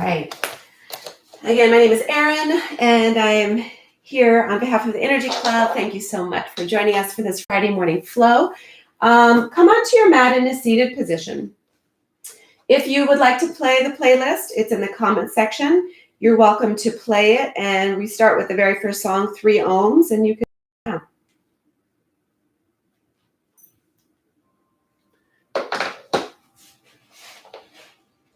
Right. Again, my name is Erin, and I am here on behalf of the Energy Club. Thank you so much for joining us for this Friday morning flow. Come onto your mat in a seated position. If you would like to play the playlist, it's in the comment section. You're welcome to play it, and we start with the very first song, 3 Ohms, and you can.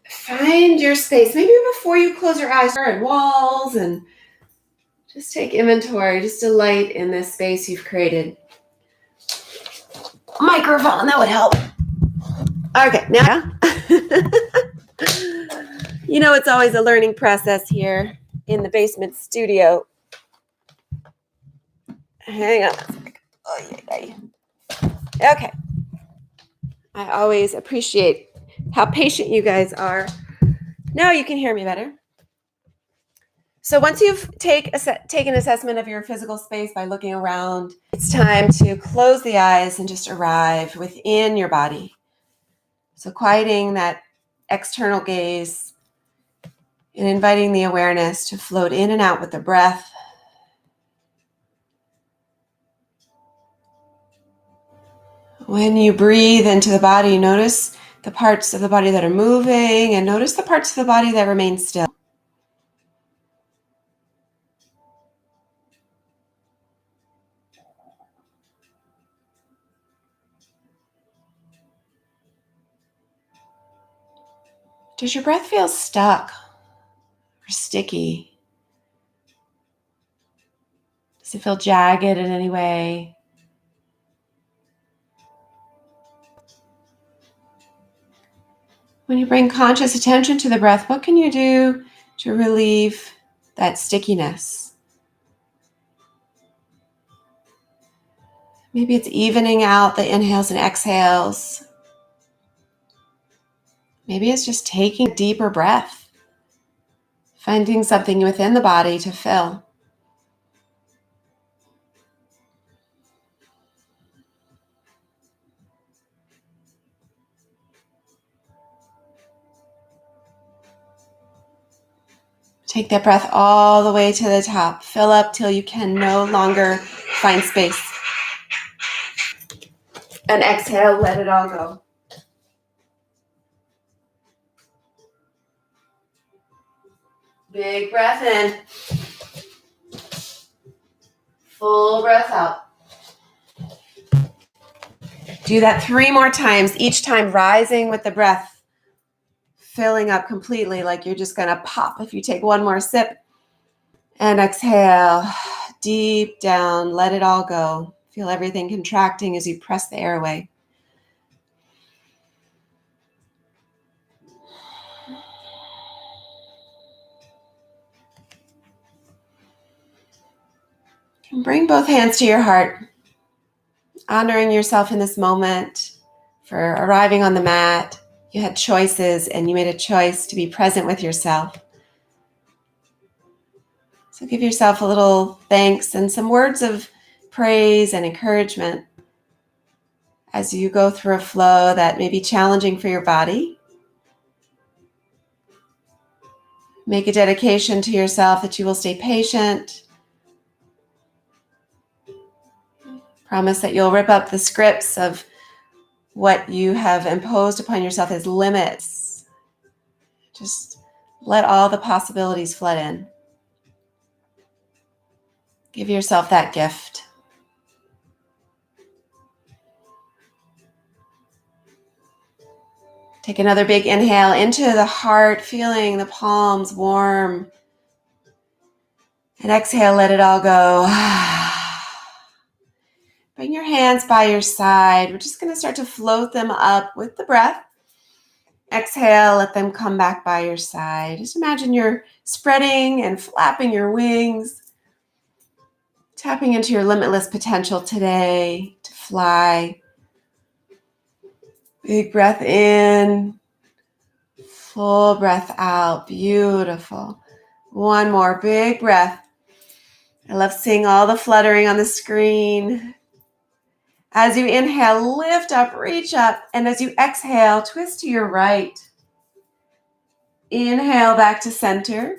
Find your space. Maybe before you close your eyes, and walls, and just take inventory. Just delight in this space you've created. Microphone, that would help. Okay, now. You know, it's always a learning process here in the basement studio. Hang on a second. Okay. I always appreciate how patient you guys are. Now you can hear me better. So once you've taken assessment of your physical space by looking around, it's time to close the eyes and just arrive within your body. So quieting that external gaze and inviting the awareness to float in and out with the breath. When you breathe into the body, notice the parts of the body that are moving and notice the parts of the body that remain still. Does your breath feel stuck or sticky? Does it feel jagged in any way? When you bring conscious attention to the breath, what can you do to relieve that stickiness? Maybe it's evening out the inhales and exhales. Maybe it's just taking a deeper breath, finding something within the body to fill. Take that breath all the way to the top. Fill up till you can no longer find space. And exhale, let it all go. Big breath in. Full breath out. Do that 3 more times, each time rising with the breath, filling up completely like you're just going to pop if you take one more sip. And exhale, deep down, let it all go. Feel everything contracting as you press the air away. And bring both hands to your heart, honoring yourself in this moment for arriving on the mat. You had choices and you made a choice to be present with yourself. So give yourself a little thanks and some words of praise and encouragement as you go through a flow that may be challenging for your body. Make a dedication to yourself that you will stay patient. Promise that you'll rip up the scripts of what you have imposed upon yourself as limits. Just let all the possibilities flood in. Give yourself that gift. Take another big inhale into the heart, feeling the palms warm. And exhale, let it all go. Bring your hands by your side. We're just going to start to float them up with the breath. Exhale, let them come back by your side. Just imagine you're spreading and flapping your wings, tapping into your limitless potential today to fly. Big breath in, full breath out. Beautiful. One more big breath. I love seeing all the fluttering on the screen. As you inhale, lift up, reach up, and as you exhale, twist to your right. Inhale back to center.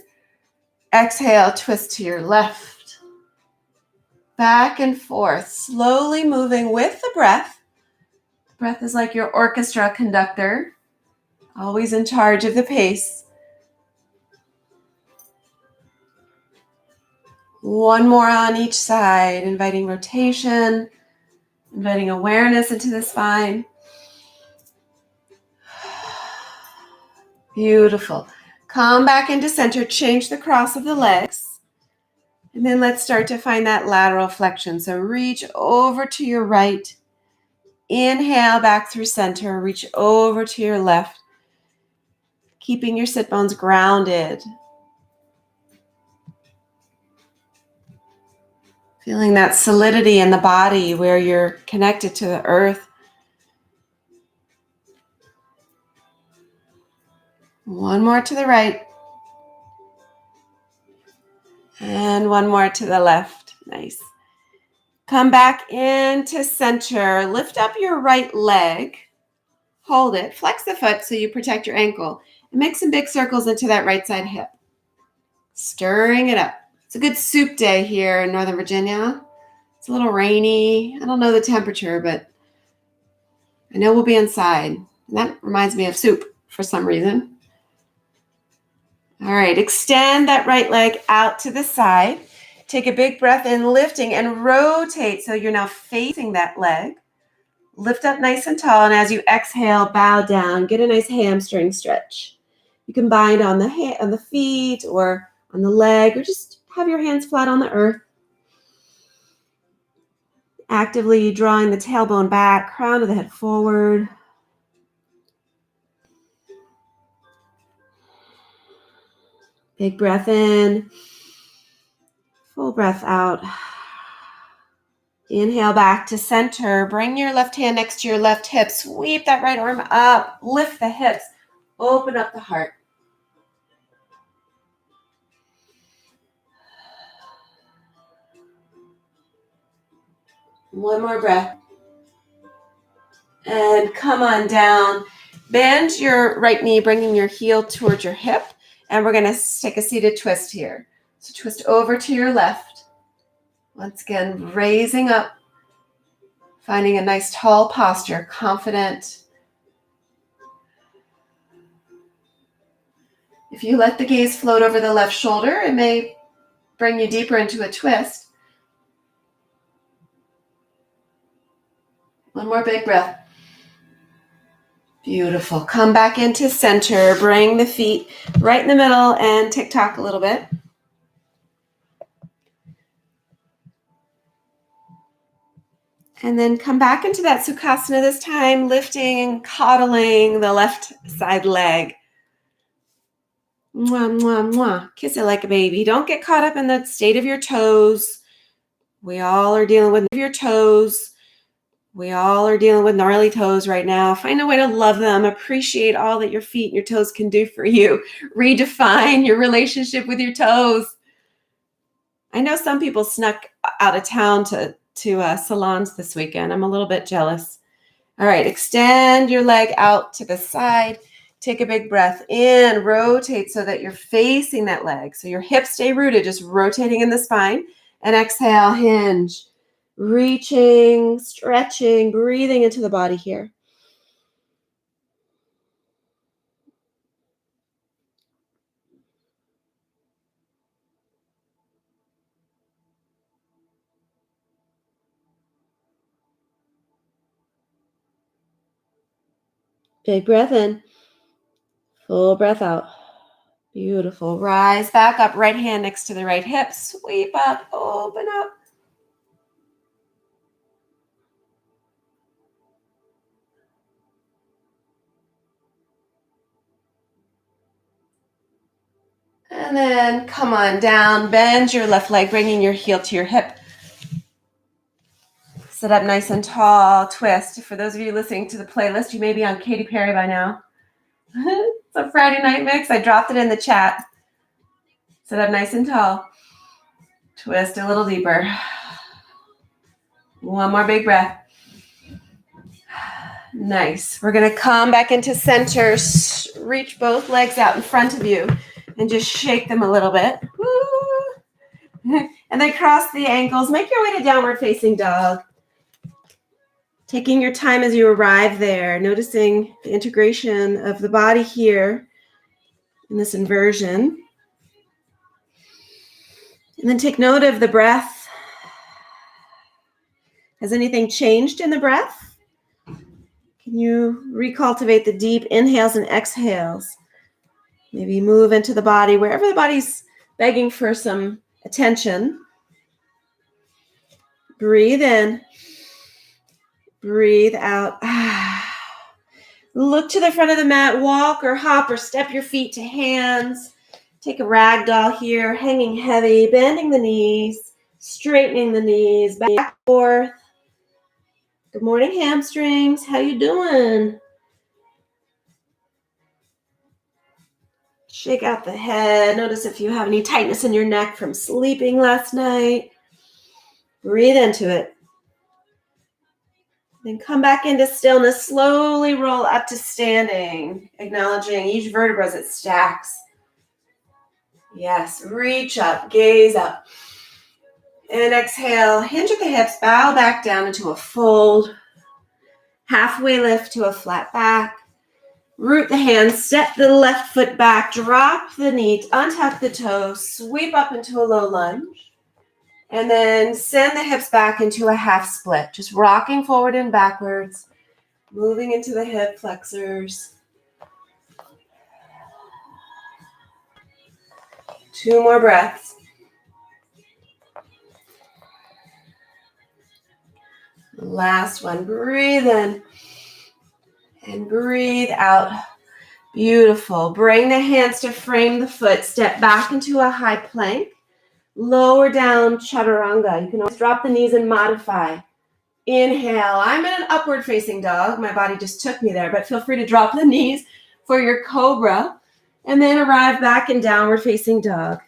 Exhale, twist to your left. Back and forth, slowly moving with the breath. Breath is like your orchestra conductor, always in charge of the pace. One more on each side, inviting rotation, inviting awareness into the spine. Beautiful. Come back into center, change the cross of the legs. And then let's start to find that lateral flexion. So reach over to your right. Inhale back through center, reach over to your left. Keeping your sit bones grounded. Feeling that solidity in the body where you're connected to the earth. One more to the right. And one more to the left. Nice. Come back into center. Lift up your right leg. Hold it. Flex the foot so you protect your ankle. And make some big circles into that right side hip. Stirring it up. It's a good soup day here in Northern Virginia. It's a little rainy. I don't know the temperature, but I know we'll be inside. And that reminds me of soup for some reason. All right, extend that right leg out to the side. Take a big breath in, lifting, and rotate so you're now facing that leg. Lift up nice and tall, and as you exhale, bow down. Get a nice hamstring stretch. You can bind on the feet or on the leg, or just have your hands flat on the earth. Actively drawing the tailbone back, crown of the head forward. Big breath in. Full breath out. Inhale back to center. Bring your left hand next to your left hip. Sweep that right arm up. Lift the hips. Open up the heart. One more breath. And come on down. Bend your right knee, bringing your heel towards your hip. And we're going to take a seated twist here. So twist over to your left. Once again, raising up. Finding a nice tall posture, confident. If you let the gaze float over the left shoulder, it may bring you deeper into a twist. One more big breath. Beautiful. Come back into center. Bring the feet right in the middle and tick-tock a little bit. And then come back into that Sukhasana this time, lifting, coddling the left side leg. Mwah, mwah, mwah. Kiss it like a baby. Don't get caught up in the state of your toes. We all are dealing with your toes. We all are dealing with gnarly toes right now. Find a way to love them. Appreciate all that your feet and your toes can do for you. Redefine your relationship with your toes. I know some people snuck out of town to salons this weekend. I'm a little bit jealous. All right, extend your leg out to the side. Take a big breath in, rotate so that you're facing that leg. So your hips stay rooted, just rotating in the spine. And exhale, hinge. Reaching, stretching, breathing into the body here. Big breath in. Full breath out. Beautiful. Rise back up. Right hand next to the right hip. Sweep up. Open up. And then come on down. Bend your left leg, bringing your heel to your hip. Sit up nice and tall. Twist. For those of you listening to the playlist, you may be on Katy Perry by now. It's a Friday night mix. I dropped it in the chat. Sit up nice and tall. Twist a little deeper. One more big breath. Nice. We're going to come back into center. Reach both legs out in front of you and just shake them a little bit. Woo. And then cross the ankles. Make your way to downward facing dog. Taking your time as you arrive there, noticing the integration of the body here in this inversion. And then take note of the breath. Has anything changed in the breath? Can you recultivate the deep inhales and exhales? Maybe move into the body wherever the body's begging for some attention. Breathe in. Breathe out. Look to the front of the mat. Walk or hop or step your feet to hands. Take a ragdoll here, hanging heavy, bending the knees, straightening the knees, back and forth. Good morning, hamstrings. How you doing? Shake out the head. Notice if you have any tightness in your neck from sleeping last night. Breathe into it. Then come back into stillness. Slowly roll up to standing, acknowledging each vertebra as it stacks. Yes, reach up, gaze up. And exhale, hinge at the hips, bow back down into a fold. Halfway lift to a flat back. Root the hands, step the left foot back, drop the knee, untuck the toes, sweep up into a low lunge. And then send the hips back into a half split, just rocking forward and backwards, moving into the hip flexors. 2 more breaths. Last one. Breathe in and breathe out. Beautiful. Bring the hands to frame the foot. Step back into a high plank. Lower down chaturanga. You can always drop the knees and modify. Inhale. I'm in an upward facing dog. My body just took me there, but feel free to drop the knees for your cobra. And then arrive back in downward facing dog.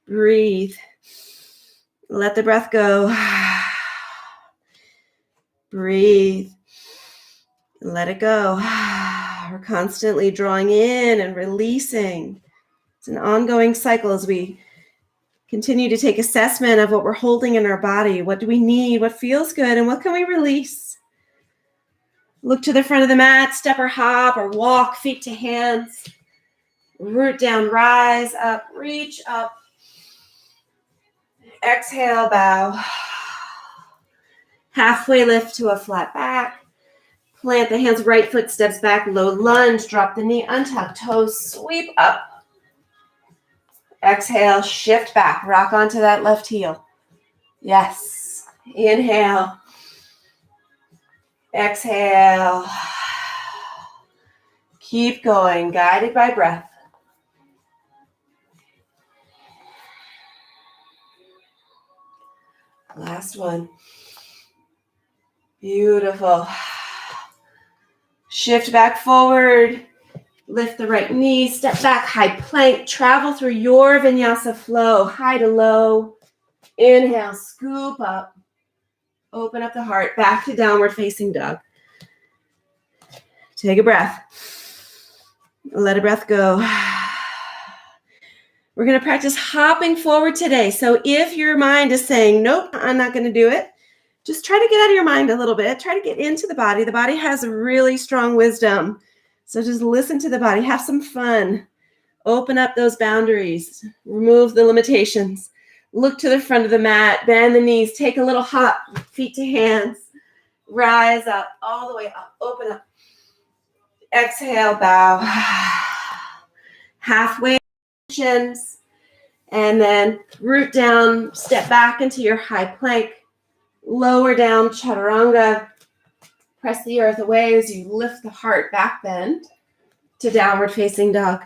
Breathe. Let the breath go. Breathe. Let it go. We're constantly drawing in and releasing. It's an ongoing cycle as we continue to take assessment of what we're holding in our body. What do we need? What feels good? And what can we release? Look to the front of the mat, step or hop or walk, feet to hands. Root down, rise up, reach up. Exhale, bow. Halfway lift to a flat back. Plant the hands, right foot steps back, low lunge, drop the knee, untuck toes, sweep up. Exhale, shift back, rock onto that left heel. Yes. Inhale. Exhale. Keep going, guided by breath. Last one. Beautiful. Shift back forward. Lift the right knee. Step back, high plank. Travel through your vinyasa flow. High to low. Inhale, scoop up. Open up the heart. Back to downward facing dog. Take a breath. Let a breath go. We're going to practice hopping forward today. So if your mind is saying, nope, I'm not going to do it, just try to get out of your mind a little bit. Try to get into the body. The body has really strong wisdom. So just listen to the body. Have some fun. Open up those boundaries. Remove the limitations. Look to the front of the mat. Bend the knees. Take a little hop. Feet to hands. Rise up. All the way up. Open up. Exhale, bow. Halfway shins. And then root down. Step back into your high plank. Lower down chaturanga. Press the earth away as you lift the heart, back bend to downward facing dog.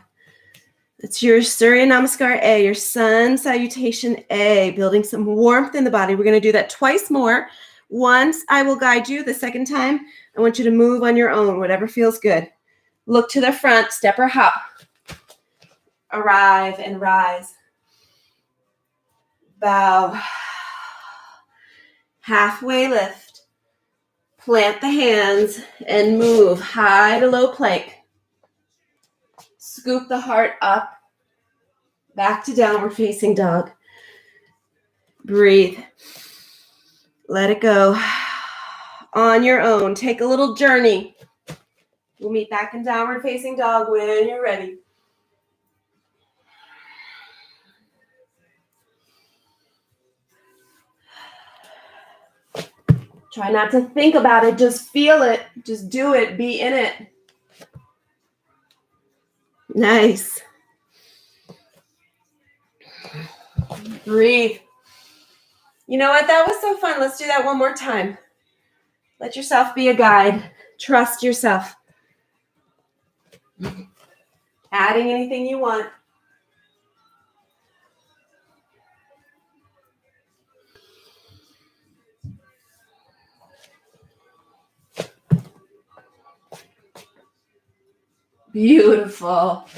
It's your Surya Namaskar A, your sun salutation A, building some warmth in the body. We're going to do that twice more. Once I will guide you. The second time, I want you to move on your own, whatever feels good. Look to the front, step or hop. Arrive and rise. Bow. Halfway lift. Plant the hands and move high to low plank. Scoop the heart up. Back to downward facing dog. Breathe. Let it go. On your own. Take a little journey. We'll meet back in downward facing dog when you're ready. Try not to think about it. Just feel it. Just do it. Be in it. Nice. Breathe. You know what? That was so fun. Let's do that one more time. Let yourself be a guide. Trust yourself. Adding anything you want. Beautiful.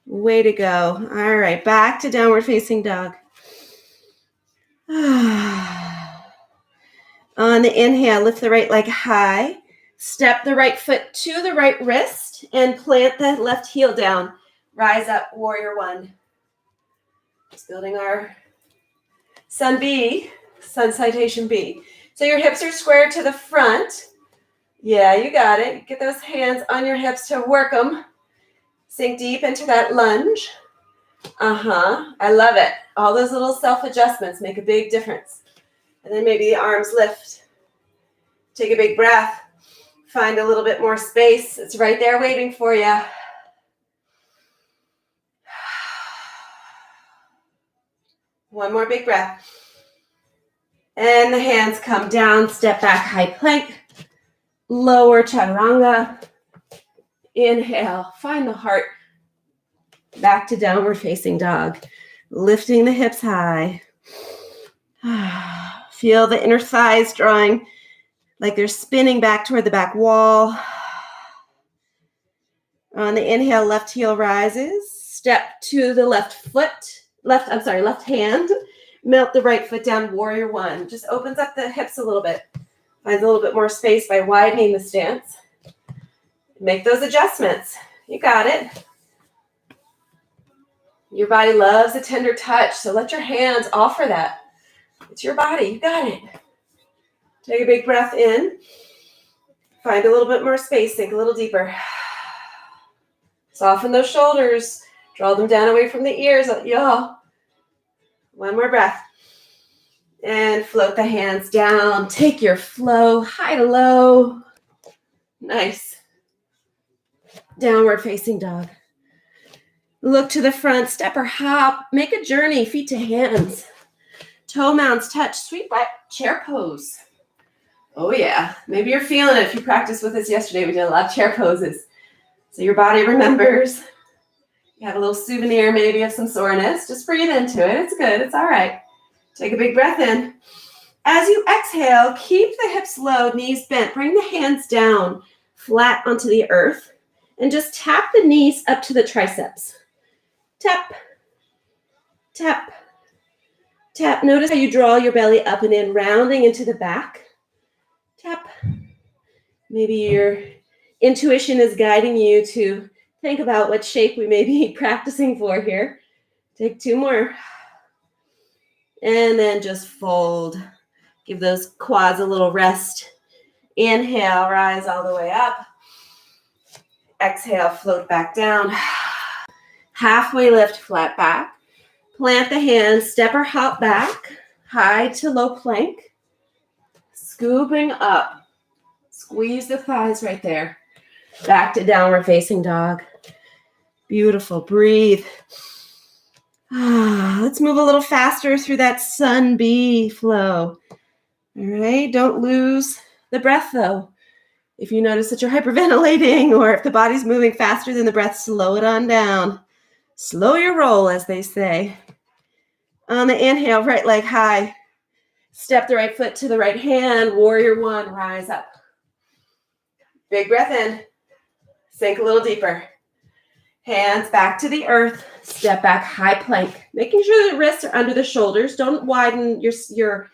Way to go. All right, back to downward facing dog. On the inhale, lift the right leg high. Step the right foot to the right wrist and plant the left heel down. Rise up, warrior one. Just building our sun salutation B. So your hips are squared to the front. Yeah, you got it. Get those hands on your hips to work them. Sink deep into that lunge. I love it. All those little self-adjustments make a big difference. And then maybe the arms lift. Take a big breath. Find a little bit more space. It's right there waiting for you. One more big breath. And the hands come down. Step back, high plank. Lower chaturanga. Inhale. Find the heart. Back to downward facing dog. Lifting the hips high. Feel the inner thighs drawing like they're spinning back toward the back wall. On the inhale, left heel rises. Step to the left hand. Melt the right foot down, warrior one. Just opens up the hips a little bit. Finds a little bit more space by widening the stance. Make those adjustments. You got it. Your body loves a tender touch, so let your hands offer that. It's your body. You got it. Take a big breath in. Find a little bit more space. Sink a little deeper. Soften those shoulders. Draw them down away from the ears. Y'all. One more breath. And float the hands down. Take your flow high to low. Nice. Downward facing dog. Look to the front. Step or hop. Make a journey. Feet to hands. Toe mounds touch. Sweet butt chair pose. Oh yeah. Maybe you're feeling it. If you practiced with us yesterday, we did a lot of chair poses. So your body remembers. You have a little souvenir maybe of some soreness. Just breathe into it. It's good. It's all right. Take a big breath in. As you exhale, keep the hips low, knees bent. Bring the hands down flat onto the earth and just tap the knees up to the triceps. Tap, tap, tap. Notice how you draw your belly up and in, rounding into the back. Tap. Maybe your intuition is guiding you to think about what shape we may be practicing for here. Take two more. And then just fold. Give those quads a little rest. Inhale, rise all the way up. Exhale, float back down. Halfway lift, flat back. Plant the hands, step or hop back. High to low plank. Scooping up. Squeeze the thighs right there. Back to downward facing dog. Beautiful. Breathe. Let's move a little faster through that sun bee flow. All right. Don't lose the breath though. If you notice that you're hyperventilating or if the body's moving faster than the breath, slow it on down. Slow your roll, as they say. On the inhale, right leg high. Step the right foot to the right hand. Warrior one, rise up. Big breath in. Sink a little deeper. Hands back to the earth. Step back, high plank. Making sure the wrists are under the shoulders. Don't widen your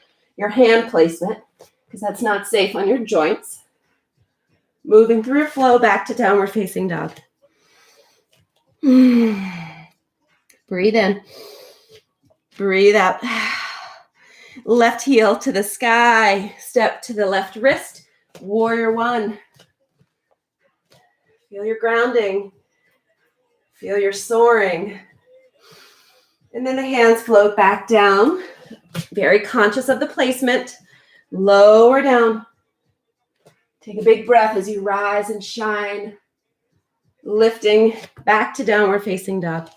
hand placement. because that's not safe on your joints. Moving through a flow back to downward facing dog. Breathe in. Breathe out. Left heel to the sky. Step to the left wrist. Warrior one. Feel your grounding. Feel your soaring. And then the hands float back down. Very conscious of the placement. Lower down. Take a big breath as you rise and shine. Lifting back to downward facing dog.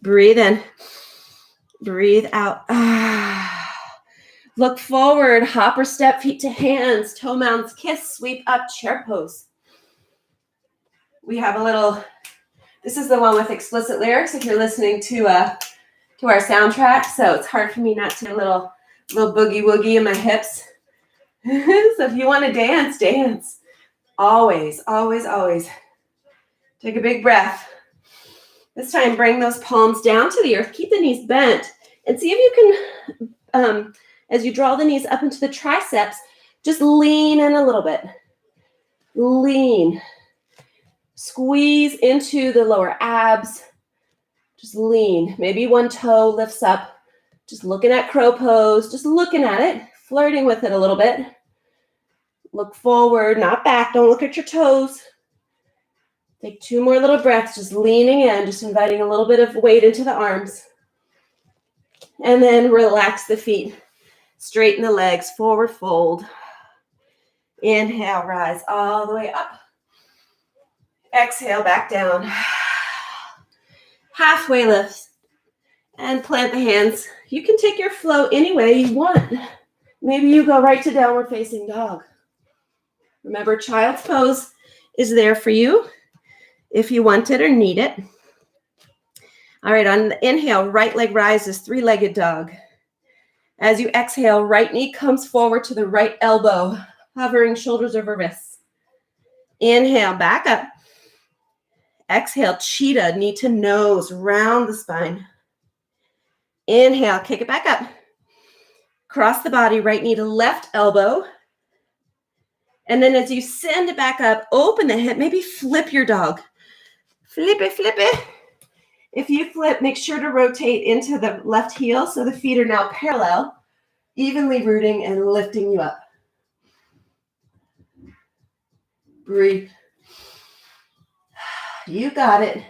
Breathe in. Breathe out. Look forward. Hop or step, feet to hands. Toe mounds, kiss, sweep up, chair pose. We have a little, this is the one with explicit lyrics if you're listening to our soundtrack. So it's hard for me not to do a little boogie woogie in my hips. So if you want to dance, dance. Always, always, always. Take a big breath. This time, bring those palms down to the earth. Keep the knees bent. And see if you can, as you draw the knees up into the triceps, just lean in a little bit. Lean. Squeeze into the lower abs. Just lean. Maybe one toe lifts up. Just looking at crow pose. Just looking at it. Flirting with it a little bit. Look forward, not back. Don't look at your toes. Take 2 more little breaths, just leaning in, just inviting a little bit of weight into the arms. And then relax the feet. Straighten the legs, forward fold. Inhale, rise all the way up. Exhale, back down. Halfway lift. And plant the hands. You can take your flow any way you want. Maybe you go right to downward facing dog. Remember, child's pose is there for you if you want it or need it. All right, on the inhale, right leg rises, 3-legged dog. As you exhale, right knee comes forward to the right elbow, hovering shoulders over wrists. Inhale, back up. Exhale, cheetah, knee to nose, round the spine. Inhale, kick it back up. Cross the body, right knee to left elbow. And then as you send it back up, open the hip, maybe flip your dog. Flip it, flip it. If you flip, make sure to rotate into the left heel so the feet are now parallel, evenly rooting and lifting you up. Breathe. You got it.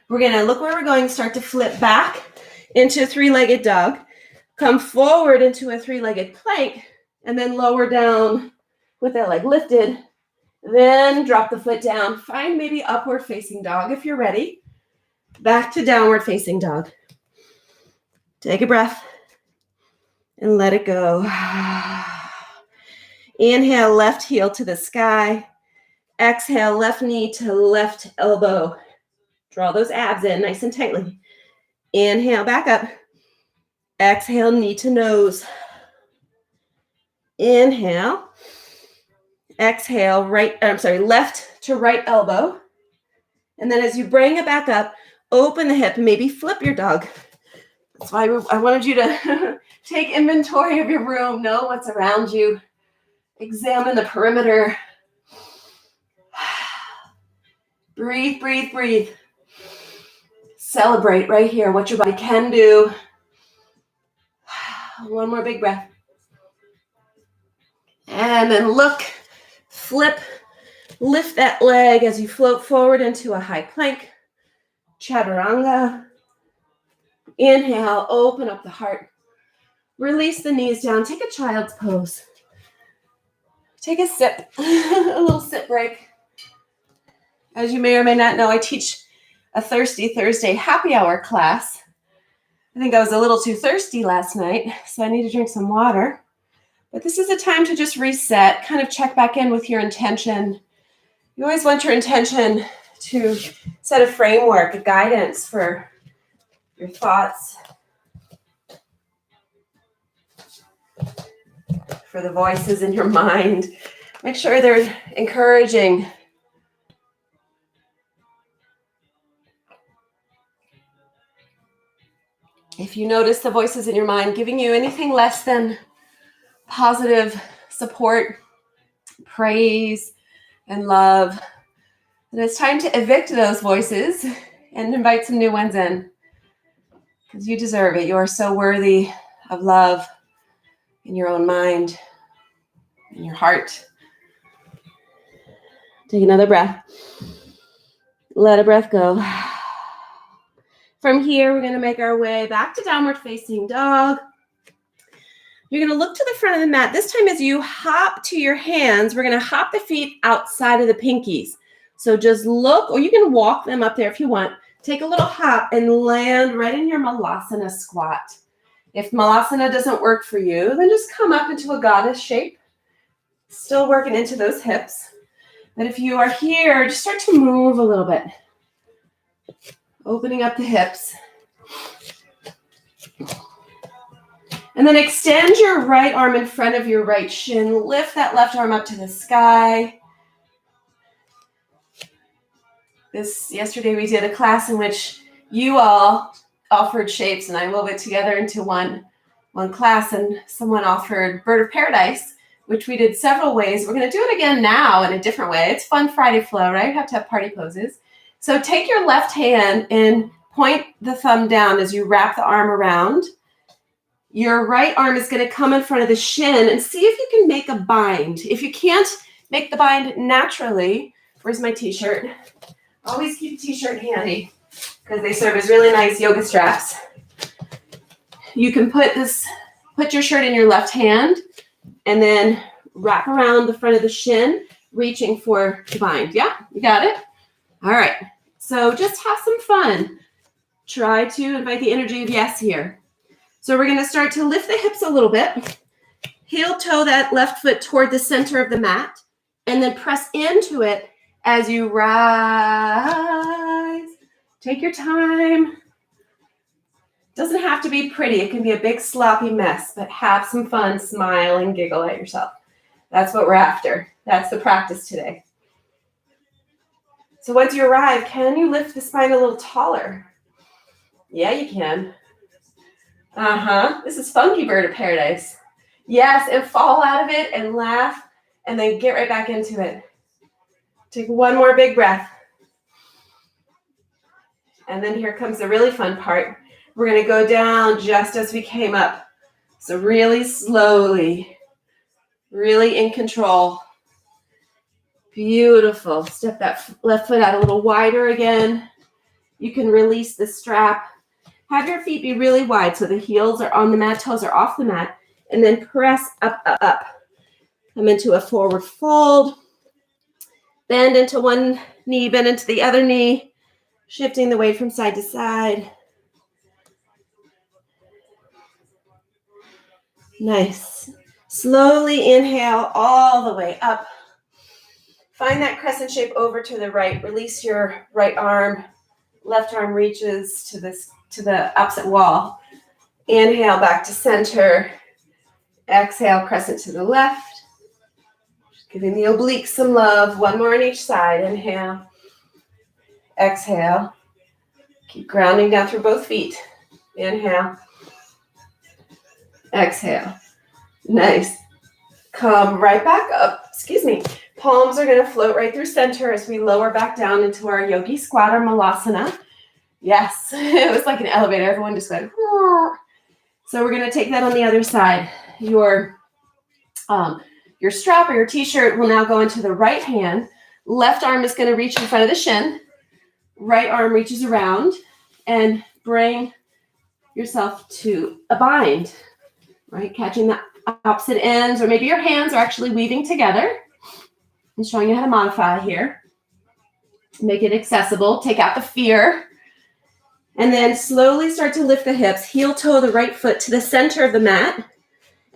We're going to look where we're going, start to flip back into a 3-legged dog. Come forward into a 3-legged plank, and then lower down with that leg lifted. Then drop the foot down. Find maybe upward facing dog if you're ready. Back to downward facing dog. Take a breath and let it go. Inhale, left heel to the sky. Exhale, left knee to left elbow. Draw those abs in nice and tightly. Inhale, back up. Exhale, knee to nose. Inhale. Exhale, left to right elbow. And then as you bring it back up, open the hip and maybe flip your dog. That's why I wanted you to take inventory of your room, know what's around you, examine the perimeter. Breathe, breathe, breathe. Celebrate right here what your body can do. One more big breath. And then look, flip, lift that leg as you float forward into a high plank. Chaturanga. Inhale, open up the heart. Release the knees down. Take a child's pose. Take a sip, a little sip break. As you may or may not know, I teach a Thirsty Thursday happy hour class. I think I was a little too thirsty last night, so I need to drink some water. But this is a time to just reset, kind of check back in with your intention. You always want your intention to set a framework, a guidance for your thoughts, for the voices in your mind. Make sure they're encouraging. If you notice the voices in your mind giving you anything less than positive support, praise, and love, then it's time to evict those voices and invite some new ones in, because you deserve it. You are so worthy of love in your own mind, in your heart. Take another breath. Let a breath go. From here, we're going to make our way back to downward facing dog. You're going to look to the front of the mat. This time as you hop to your hands, we're going to hop the feet outside of the pinkies. So just look, or you can walk them up there if you want. Take a little hop and land right in your malasana squat. If malasana doesn't work for you, then just come up into a goddess shape. Still working into those hips. But if you are here, just start to move a little bit. Opening up the hips. And then extend your right arm in front of your right shin. Lift that left arm up to the sky. Yesterday we did a class in which you all offered shapes, and I wove it together into one class, and someone offered Bird of Paradise, which we did several ways. We're going to do it again now in a different way. It's fun Friday flow, right? You have to have party poses. So take your left hand and point the thumb down as you wrap the arm around. Your right arm is going to come in front of the shin, and see if you can make a bind. If you can't make the bind naturally, where's my t-shirt? Always keep a t-shirt handy because they serve as really nice yoga straps. You can put your shirt in your left hand and then wrap around the front of the shin, reaching for the bind. Yeah, you got it? All right. So just have some fun. Try to invite the energy of yes here. So we're going to start to lift the hips a little bit. Heel toe that left foot toward the center of the mat, and then press into it as you rise. Take your time. Doesn't have to be pretty. It can be a big sloppy mess, but have some fun, smile and giggle at yourself. That's what we're after. That's the practice today. So once you arrive, can you lift the spine a little taller? Yeah, you can. This is funky Bird of Paradise. Yes, and fall out of it and laugh and then get right back into it. Take one more big breath. And then here comes the really fun part. We're going to go down just as we came up. So really slowly, really in control. Beautiful. Step that left foot out a little wider again. You can release the strap. Have your feet be really wide so the heels are on the mat, toes are off the mat, and then press up, up, up. Come into a forward fold. Bend into one knee, bend into the other knee, shifting the weight from side to side. Nice. Slowly inhale all the way up. Find that crescent shape over to the right. Release your right arm. Left arm reaches to the opposite wall. Inhale back to center. Exhale, crescent to the left. Giving the obliques some love. One more on each side. Inhale. Exhale. Keep grounding down through both feet. Inhale. Exhale. Nice. Come right back up. Excuse me. Palms are going to float right through center as we lower back down into our yogi squat or malasana. Yes. It was like an elevator. Everyone just went. So we're going to take that on the other side. Your strap or your t-shirt will now go into the right hand. Left arm is going to reach in front of the shin. Right arm reaches around and bring yourself to a bind, right? Catching the opposite ends, or maybe your hands are actually weaving together. I'm showing you how to modify here. Make it accessible. Take out the fear. And then slowly start to lift the hips. Heel toe the right foot to the center of the mat.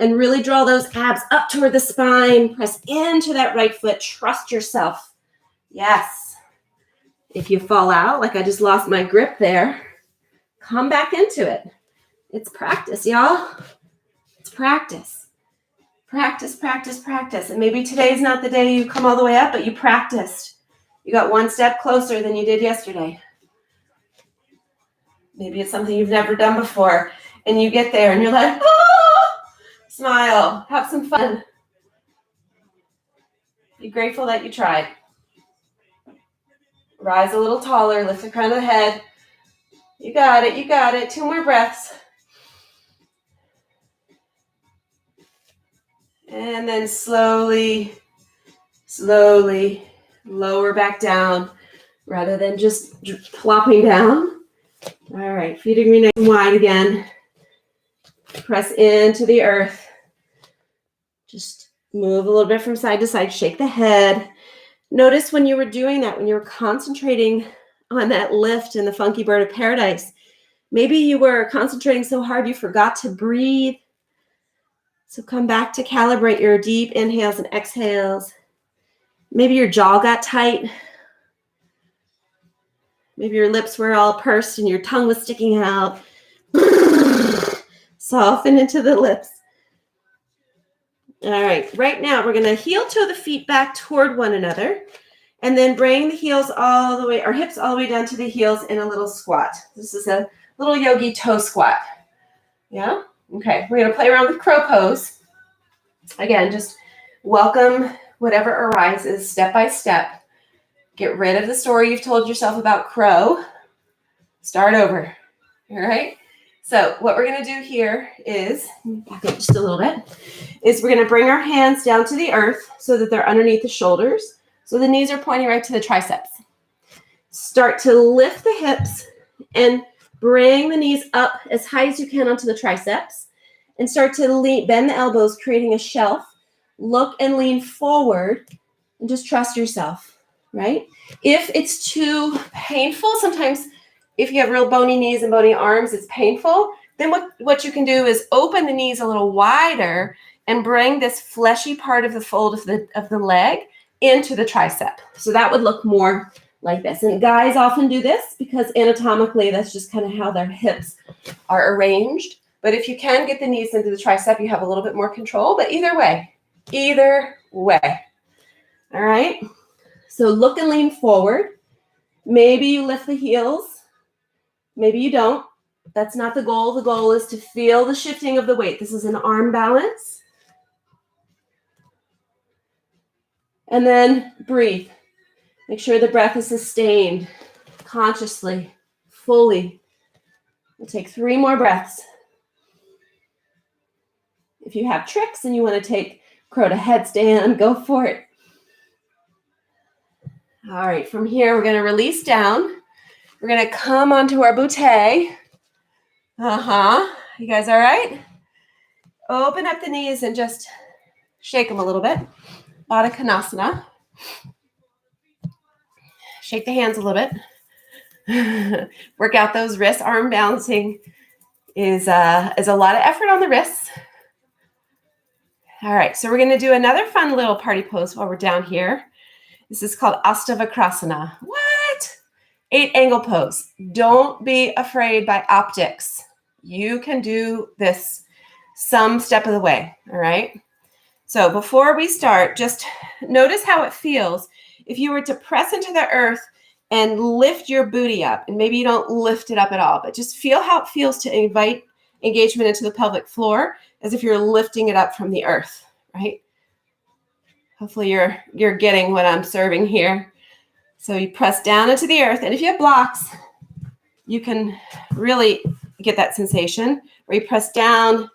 And really draw those abs up toward the spine. Press into that right foot. Trust yourself. Yes. If you fall out, like I just lost my grip there, come back into it. It's practice, y'all. It's practice. Practice, practice, practice. And maybe today's not the day you come all the way up, but you practiced. You got one step closer than you did yesterday. Maybe it's something you've never done before, and you get there and you're like, oh! Smile, have some fun. Be grateful that you tried. Rise a little taller, lift the crown of the head. You got it, you got it. 2 more breaths. And then slowly, slowly lower back down rather than just plopping down. All right, feet are going to be nice and wide again. Press into the earth. Just move a little bit from side to side, shake the head. Notice when you were doing that, when you were concentrating on that lift in the funky bird of paradise, maybe you were concentrating so hard you forgot to breathe. So come back to calibrate your deep inhales and exhales. Maybe your jaw got tight. Maybe your lips were all pursed and your tongue was sticking out. Soften into the lips. All right, right now we're going to heel toe the feet back toward one another and then bring the heels all the way, or hips all the way down to the heels in a little squat. This is a little yogi toe squat. Yeah? Okay, we're going to play around with crow pose. Again, just welcome whatever arises step by step. Get rid of the story you've told yourself about crow. Start over. All right? So what we're going to do here is, back up just a little bit, is we're going to bring our hands down to the earth so that they're underneath the shoulders. So the knees are pointing right to the triceps. Start to lift the hips and bring the knees up as high as you can onto the triceps and start to bend the elbows, creating a shelf. Look and lean forward and just trust yourself, right? If it's too painful, sometimes if you have real bony knees and bony arms, it's painful. Then what you can do is open the knees a little wider and bring this fleshy part of the fold of the leg into the tricep. So that would look more like this. And guys often do this because anatomically that's just kind of how their hips are arranged. But if you can get the knees into the tricep, you have a little bit more control. But either way. All right. So look and lean forward. Maybe you lift the heels. Maybe you don't. That's not the goal. The goal is to feel the shifting of the weight. This is an arm balance. And then breathe. Make sure the breath is sustained consciously, fully. We'll take 3 more breaths. If you have tricks and you want to take crow to headstand, go for it. All right, from here, we're going to release down. We're going to come onto our bootay. You guys all right? Open up the knees and just shake them a little bit. Baddha Konasana. Shake the hands a little bit. Work out those wrists. Arm balancing is a lot of effort on the wrists. All right, so we're going to do another fun little party pose while we're down here. This is called Astavakrasana. What? 8 angle pose. Don't be afraid by optics. You can do this some step of the way, all right? So before we start, just notice how it feels. If you were to press into the earth and lift your booty up, and maybe you don't lift it up at all, but just feel how it feels to invite engagement into the pelvic floor as if you're lifting it up from the earth, right? Hopefully you're getting what I'm serving here. So you press down into the earth, and if you have blocks, you can really get that sensation where you press down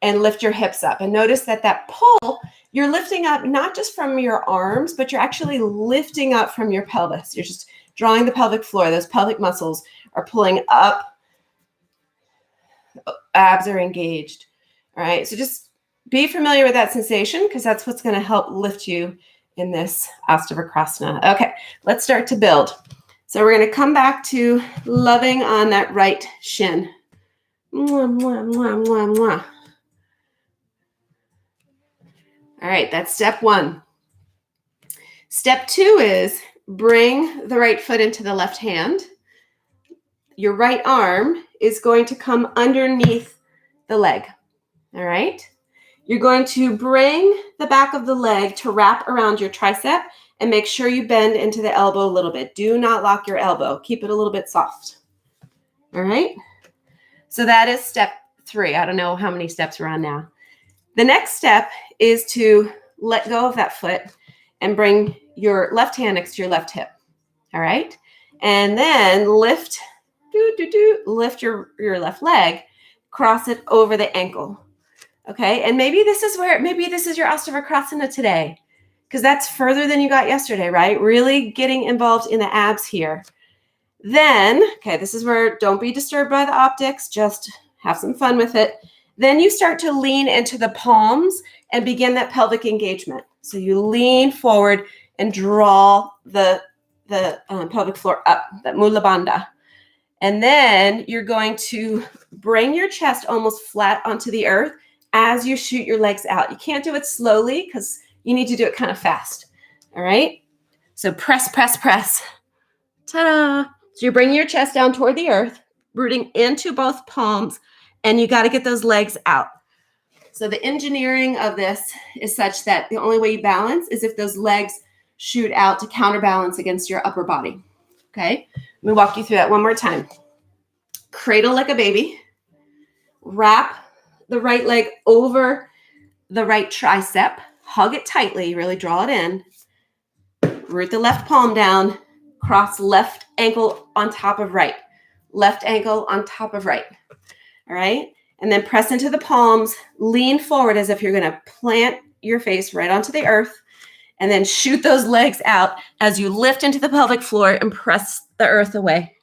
and lift your hips up. And notice that pull, you're lifting up not just from your arms, but you're actually lifting up from your pelvis. You're just drawing the pelvic floor. Those pelvic muscles are pulling up. Abs are engaged. All right, so just be familiar with that sensation because that's what's going to help lift you in this Astavakrasana. Okay, let's start to build. So we're going to come back to loving on that right shin. Mwah, mwah, mwah, mwah, mwah. All right, that's step 1. Step 2 is bring the right foot into the left hand. Your right arm is going to come underneath the leg. All right? You're going to bring the back of the leg to wrap around your tricep and make sure you bend into the elbow a little bit. Do not lock your elbow. Keep it a little bit soft. All right. So that is step 3. I don't know how many steps we're on now. The next step is to let go of that foot and bring your left hand next to your left hip. All right. And then lift your left leg, cross it over the ankle. Okay. And maybe this is your Astavakrasana today, because that's further than you got yesterday, right? Really getting involved in the abs here. Then, okay, this is where don't be disturbed by the optics, just have some fun with it. Then you start to lean into the palms and begin that pelvic engagement. So you lean forward and draw the pelvic floor up, that Mula Bandha. And then you're going to bring your chest almost flat onto the earth as you shoot your legs out. You can't do it slowly because you need to do it kind of fast. All right? So press, press, press. Ta-da! So you're bringing your chest down toward the earth, rooting into both palms, and you got to get those legs out. So the engineering of this is such that the only way you balance is if those legs shoot out to counterbalance against your upper body. Okay? Let me walk you through that one more time. Cradle like a baby. Wrap the right leg over the right tricep. Hug it tightly. Really draw it in. Root the left palm down. Cross left ankle on top of right. Left ankle on top of right. All right? And then press into the palms. Lean forward as if you're going to plant your face right onto the earth. And then shoot those legs out as you lift into the pelvic floor and press the earth away.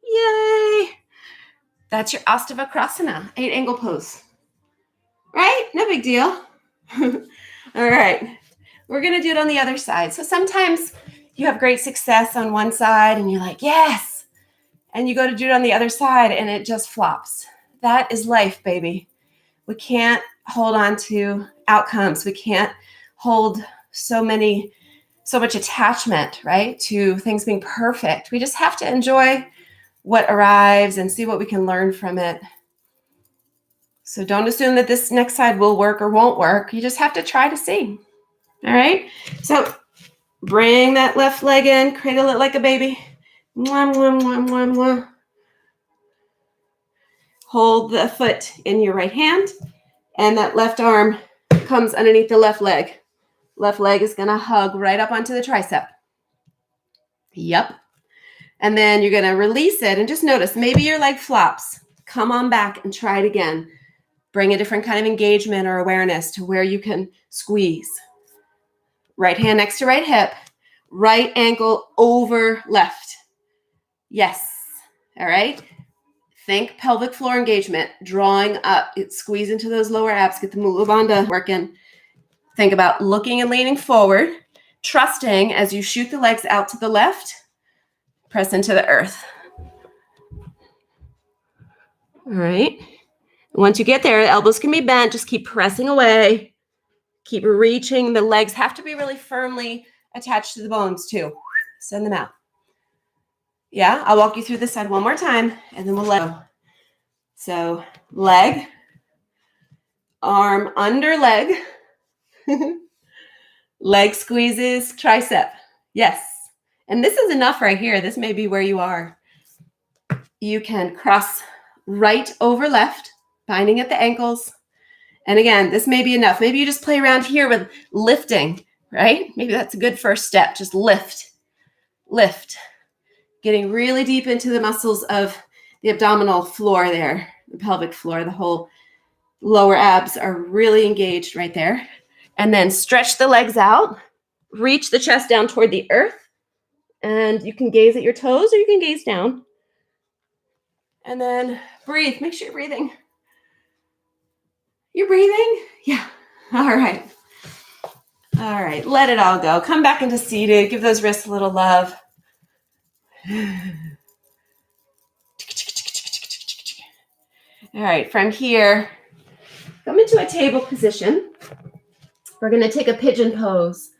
Yay! That's your Astavakrasana, 8-angle pose. Right? No big deal. All right. We're going to do it on the other side. So sometimes you have great success on one side and you're like, yes. And you go to do it on the other side and it just flops. That is life, baby. We can't hold on to outcomes. We can't hold so much attachment, right, to things being perfect. We just have to enjoy what arrives and see what we can learn from it. So don't assume that this next side will work or won't work. You just have to try to see. All right. So bring that left leg in, cradle it like a baby. Mwah, mwah, mwah, mwah, mwah. Hold the foot in your right hand, and that left arm comes underneath the left leg. Left leg is going to hug right up onto the tricep. Yep. And then you're going to release it and just notice maybe your leg flops. Come on back and try it again. Bring a different kind of engagement or awareness to where you can squeeze. Right hand next to right hip. Right ankle over left. Yes. All right. Think pelvic floor engagement. Drawing up. Squeeze into those lower abs. Get the Mula Bandha working. Think about looking and leaning forward. Trusting as you shoot the legs out to the left. Press into the earth. All right. Once you get there, the elbows can be bent. Just keep pressing away. Keep reaching. The legs have to be really firmly attached to the bones too. Send them out. Yeah, I'll walk you through this side one more time and then we'll let go. So leg, arm under leg, leg squeezes, tricep. Yes. And this is enough right here. This may be where you are. You can cross right over left, binding at the ankles. And again, this may be enough. Maybe you just play around here with lifting, right? Maybe that's a good first step. Just lift, lift. Getting really deep into the muscles of the abdominal floor there, the pelvic floor, the whole lower abs are really engaged right there. And then stretch the legs out, reach the chest down toward the earth, and you can gaze at your toes or you can gaze down. And then breathe. Make sure you're breathing. You're breathing? Yeah. All right. All right. Let it all go. Come back into seated. Give those wrists a little love. All right. From here, come into a table position. We're going to take a pigeon pose.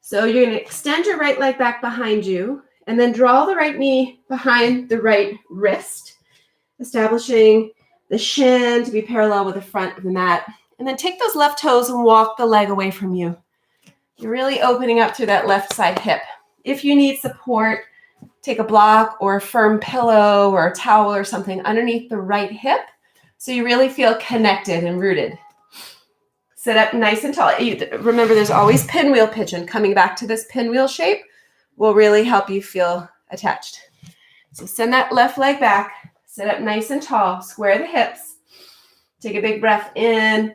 So you're going to extend your right leg back behind you and then draw the right knee behind the right wrist, establishing the shin to be parallel with the front of the mat. And then take those left toes and walk the leg away from you. You're really opening up through that left side hip. If you need support, take a block or a firm pillow or a towel or something underneath the right hip so you really feel connected and rooted. Sit up nice and tall. Remember, there's always pinwheel pigeon. Coming back to this pinwheel shape will really help you feel attached. So send that left leg back. Sit up nice and tall. Square the hips. Take a big breath in.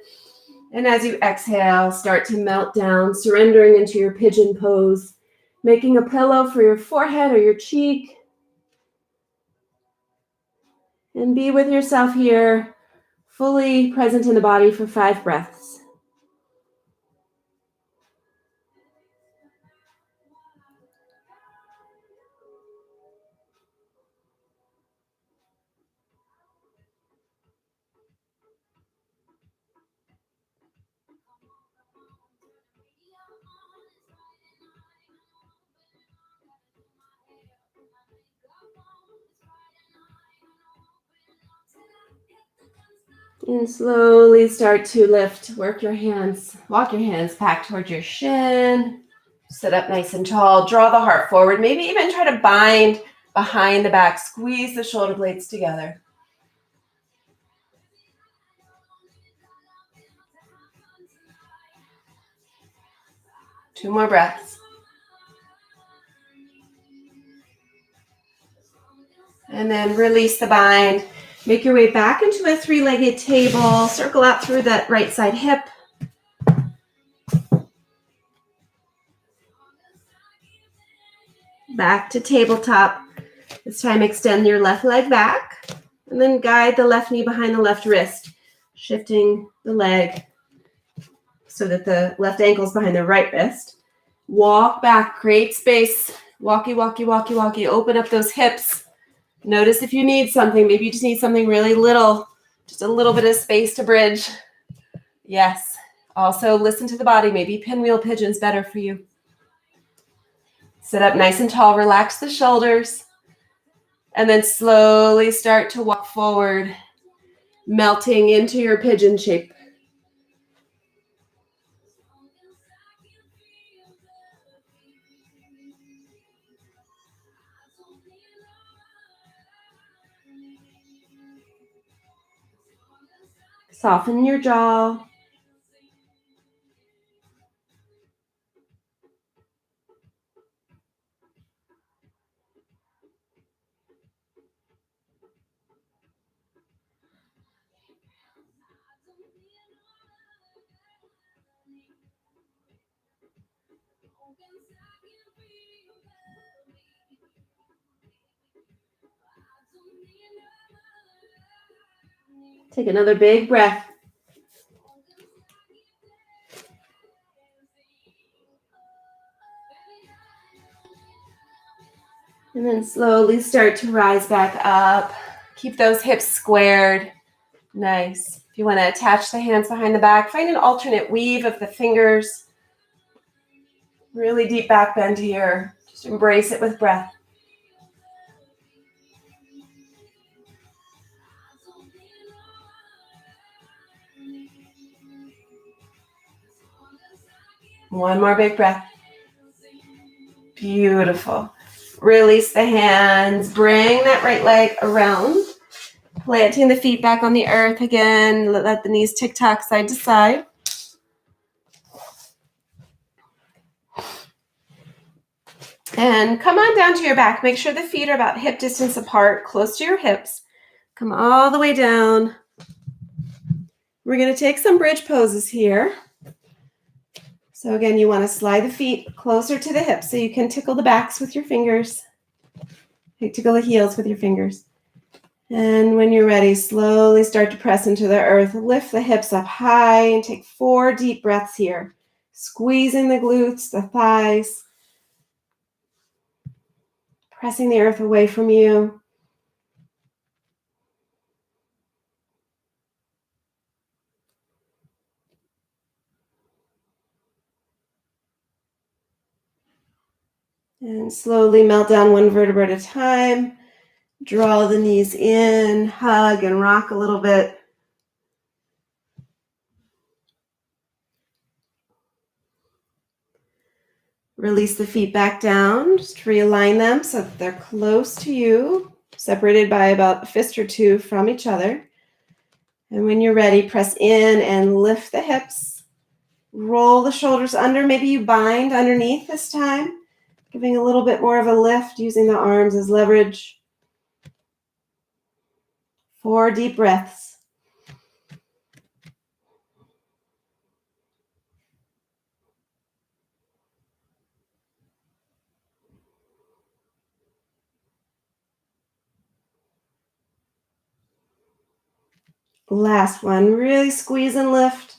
And as you exhale, start to melt down, surrendering into your pigeon pose, making a pillow for your forehead or your cheek. And be with yourself here, fully present in the body for 5 breaths. And slowly start to lift, work your hands, walk your hands back towards your shin. Sit up nice and tall, draw the heart forward. Maybe even try to bind behind the back, squeeze the shoulder blades together. Two more breaths. And then release the bind. Make your way back into a 3-legged table. Circle out through that right side hip. Back to tabletop. This time extend your left leg back. And then guide the left knee behind the left wrist. Shifting the leg so that the left ankle is behind the right wrist. Walk back, create space. Walkie, walkie, walkie, walkie. Open up those hips. Notice if you need something. Maybe you just need something really little. Just a little bit of space to bridge. Yes. Also listen to the body. Maybe pinwheel pigeon's better for you. Sit up nice and tall. Relax the shoulders. And then slowly start to walk forward, melting into your pigeon shape. Soften your jaw. Take another big breath. And then slowly start to rise back up. Keep those hips squared. Nice. If you want to attach the hands behind the back, find an alternate weave of the fingers. Really deep back bend here. Just embrace it with breath. One more big breath. Beautiful. Release the hands. Bring that right leg around. Planting the feet back on the earth again. Let the knees tick-tock side to side. And come on down to your back. Make sure the feet are about hip distance apart, close to your hips. Come all the way down. We're going to take some bridge poses here. So again, you want to slide the feet closer to the hips so you can tickle the backs with your fingers. Tickle the heels with your fingers. And when you're ready, slowly start to press into the earth. Lift the hips up high and take 4 deep breaths here. Squeezing the glutes, the thighs. Pressing the earth away from you. And slowly melt down one vertebra at a time. Draw the knees in, hug and rock a little bit. Release the feet back down. Just realign them so that they're close to you, separated by about a fist or two from each other. And when you're ready, press in and lift the hips. Roll the shoulders under. Maybe you bind underneath this time, giving a little bit more of a lift, using the arms as leverage. 4 deep breaths. Last one. Really squeeze and lift.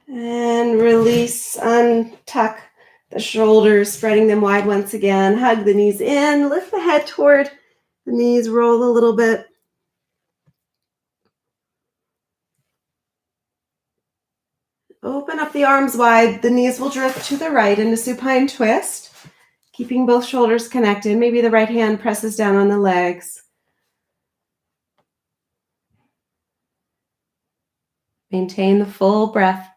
And release, untuck the shoulders, spreading them wide once again. Hug the knees in, lift the head toward the knees, roll a little bit. Open up the arms wide. The knees will drift to the right in a supine twist, keeping both shoulders connected. Maybe the right hand presses down on the legs. Maintain the full breath.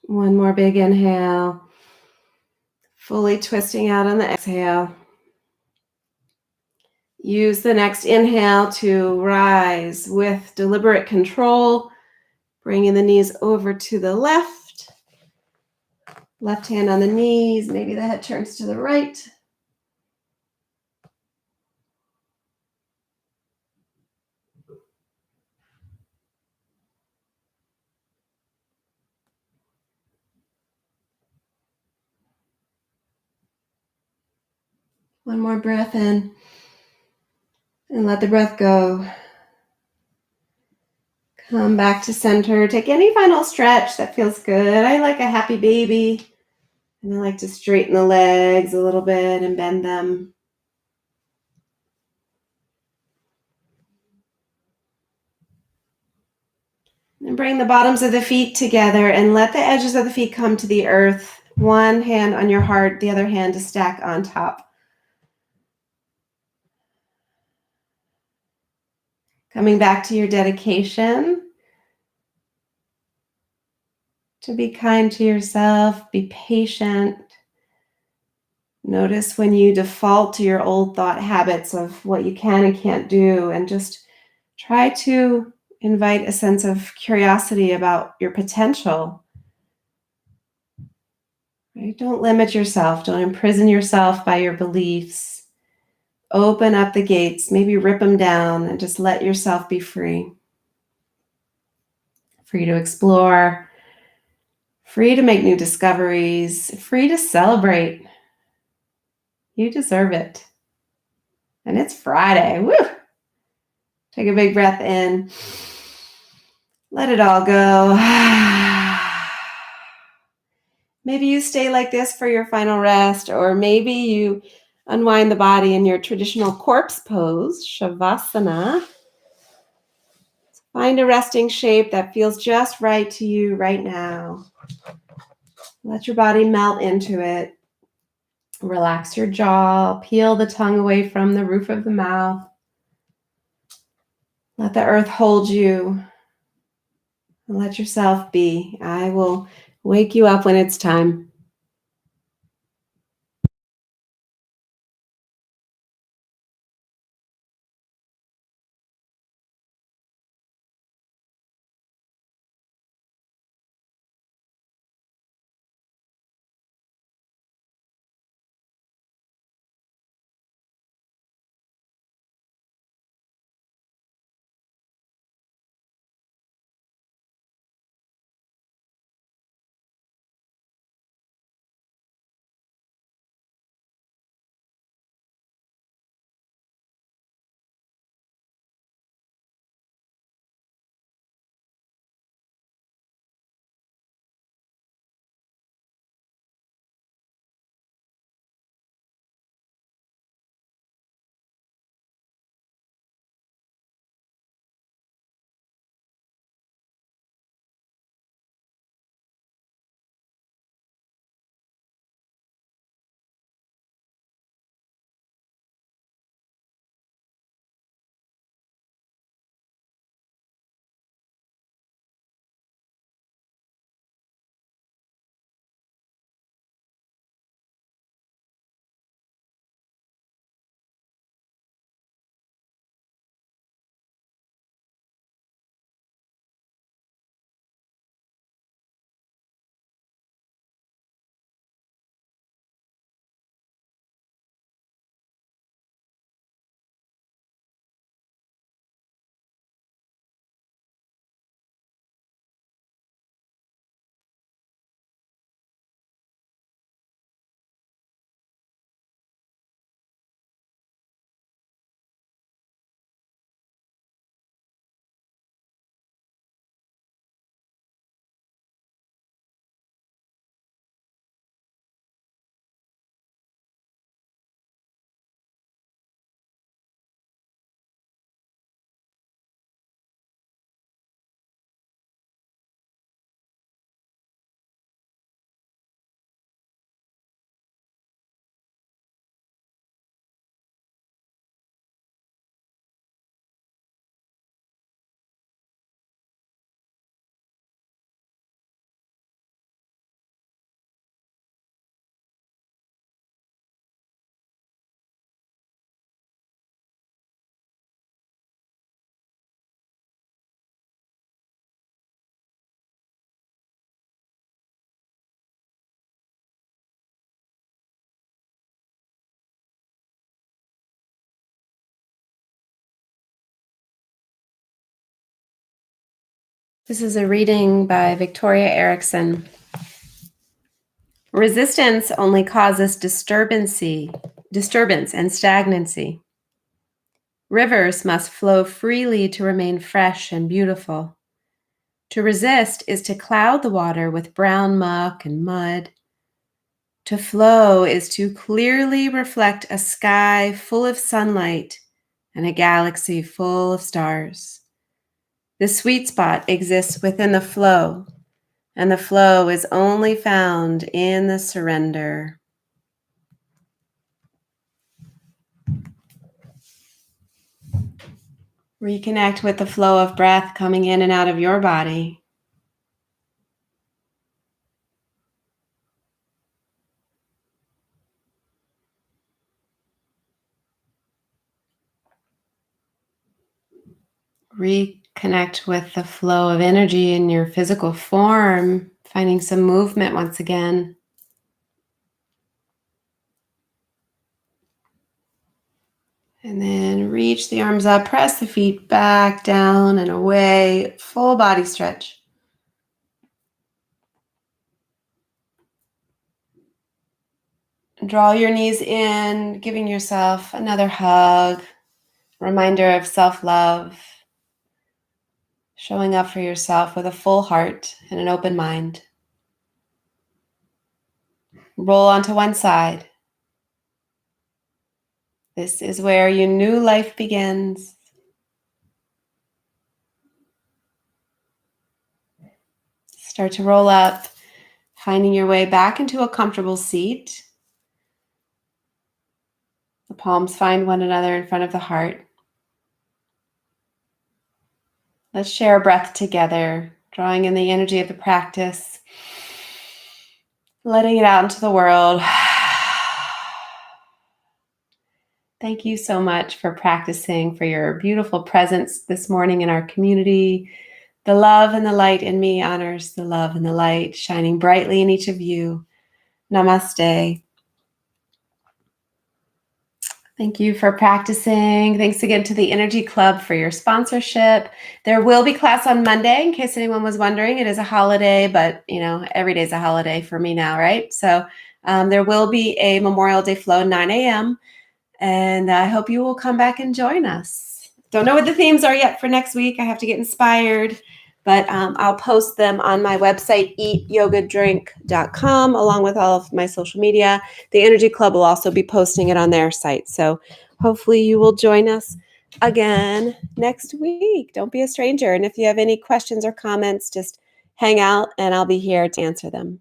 One more big inhale. Fully twisting out on the exhale. Use the next inhale to rise with deliberate control, bringing the knees over to the left. Left hand on the knees. Maybe the head turns to the right. One more breath in. And let the breath go. Come back to center. Take any final stretch that feels good. I like a happy baby. And I like to straighten the legs a little bit and bend them. And bring the bottoms of the feet together and let the edges of the feet come to the earth. One hand on your heart, the other hand to stack on top. Coming back to your dedication. To be kind to yourself, be patient. Notice when you default to your old thought habits of what you can and can't do, and just try to invite a sense of curiosity about your potential. Right? Don't limit yourself. Don't imprison yourself by your beliefs. Open up the gates, maybe rip them down, and just let yourself be free. Free to explore, free to make new discoveries, free to celebrate. You deserve it. And it's Friday. Woo! Take a big breath in. Let it all go. Maybe you stay like this for your final rest, or maybe you unwind the body in your traditional corpse pose, Shavasana. Find a resting shape that feels just right to you right now. Let your body melt into it. Relax your jaw, peel the tongue away from the roof of the mouth. Let the earth hold you. And let yourself be. I will wake you up when it's time. This is a reading by Victoria Erickson. Resistance only causes disturbance and stagnancy. Rivers must flow freely to remain fresh and beautiful. To resist is to cloud the water with brown muck and mud. To flow is to clearly reflect a sky full of sunlight and a galaxy full of stars. The sweet spot exists within the flow, and the flow is only found in the surrender. Reconnect with the flow of breath coming in and out of your body. Reconnect with the flow of energy in your physical form, finding some movement once again. And then reach the arms up, press the feet back, down, and away. Full body stretch. Draw your knees in, giving yourself another hug, reminder of self-love, showing up for yourself with a full heart and an open mind. Roll onto one side. This is where your new life begins. Start to roll up, finding your way back into a comfortable seat. The palms find one another in front of the heart. Let's share a breath together, drawing in the energy of the practice, letting it out into the world. Thank you so much for practicing, for your beautiful presence this morning in our community. The love and the light in me honors the love and the light shining brightly in each of you. Namaste. Thank you for practicing. Thanks again to the Energy Club for your sponsorship. There will be class on Monday, in case anyone was wondering. It is a holiday, but every day is a holiday for me now, right? So there will be a Memorial Day flow, 9 a.m., and I hope you will come back and join us. Don't know what the themes are yet for next week. I have to get inspired, but I'll post them on my website, eatyogadrink.com, along with all of my social media. The Energy Club will also be posting it on their site. So hopefully you will join us again next week. Don't be a stranger. And if you have any questions or comments, just hang out and I'll be here to answer them.